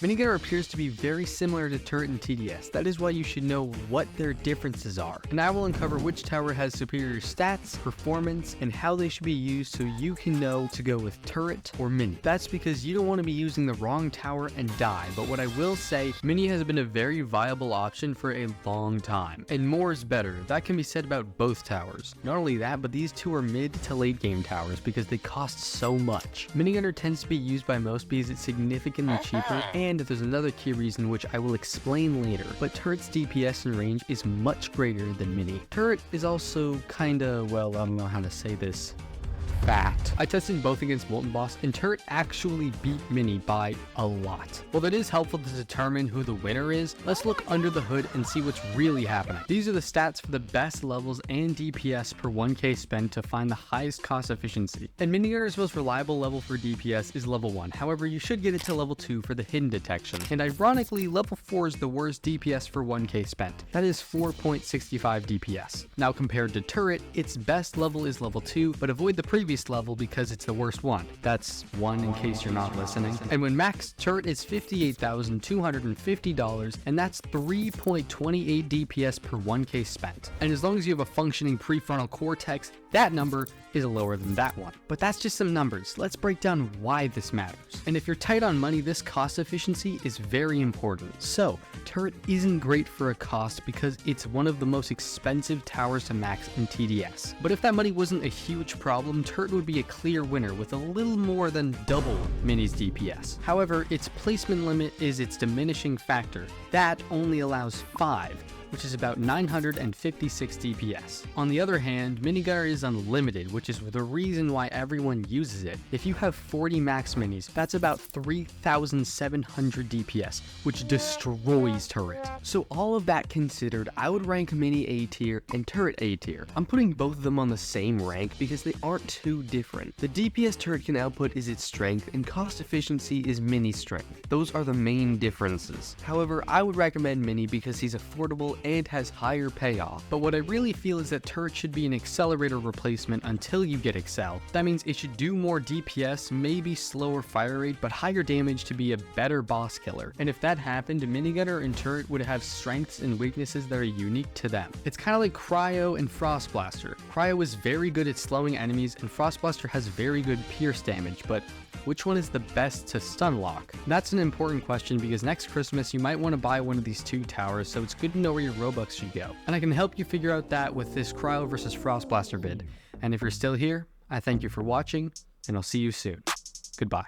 Minigunner appears to be very similar to turret and TDS. That is why you should know what their differences are. And I will uncover which tower has superior stats, performance, and how they should be used so you can know to go with turret or mini. That's because you don't want to be using the wrong tower and die, but what I will say, mini has been a very viable option for a long time. And more is better. That can be said about both towers. Not only that, but these two are mid to late game towers because they cost so much. Minigunner tends to be used by most because it's significantly cheaper, and there's another key reason which I will explain later, but turret's DPS and range is much greater than mini. Turret is also kinda, well, I don't know how to say this, fat. I tested both against Molten Boss, and turret actually beat mini by a lot. While that is helpful to determine who the winner is, let's look under the hood and see what's really happening. These are the stats for the best levels and DPS per 1k spend to find the highest cost efficiency. And Minigunner's most reliable level for DPS is level 1, however you should get it to level 2 for the hidden detection. And ironically, level 4 is the worst DPS for 1k spent. That is 4.65 DPS. Now compared to turret, its best level is level 2, but avoid the previous level because it's the worst one. That's one in case you're not listening. And when max turret is $58,250, and that's 3.28 DPS per 1k spent. And as long as you have a functioning prefrontal cortex, that number is lower than that one. But that's just some numbers. Let's break down why this matters. And if you're tight on money, this cost efficiency is very important. So, turret isn't great for a cost because it's one of the most expensive towers to max in TDS. But if that money wasn't a huge problem, turret would be a clear winner with a little more than double mini's DPS. However, its placement limit is its diminishing factor. That only allows 5, which is about 956 DPS. On the other hand, Minigunner is unlimited, which is the reason why everyone uses it. If you have 40 max minis, that's about 3,700 DPS, which destroys turret. So all of that considered, I would rank mini A tier and turret A tier. I'm putting both of them on the same rank because they aren't too different. The DPS turret can output is its strength, and cost efficiency is mini's strength. Those are the main differences. However, I would recommend mini because he's affordable and has higher payoff. But what I really feel is that turret should be an accelerator replacement until you get Excel. That means it should do more DPS, maybe slower fire rate, but higher damage to be a better boss killer. And if that happened, Minigunner and turret would have strengths and weaknesses that are unique to them. It's kind of like Cryo and Frost Blaster. Cryo is very good at slowing enemies, and Frost Blaster has very good pierce damage, but which one is the best to stun lock? That's an important question because next Christmas you might want to buy one of these two towers, so it's good to know where your Robux should go. And I can help you figure out that with this Cryo versus Frost Blaster vid. And if you're still here, I thank you for watching, and I'll see you soon. Goodbye.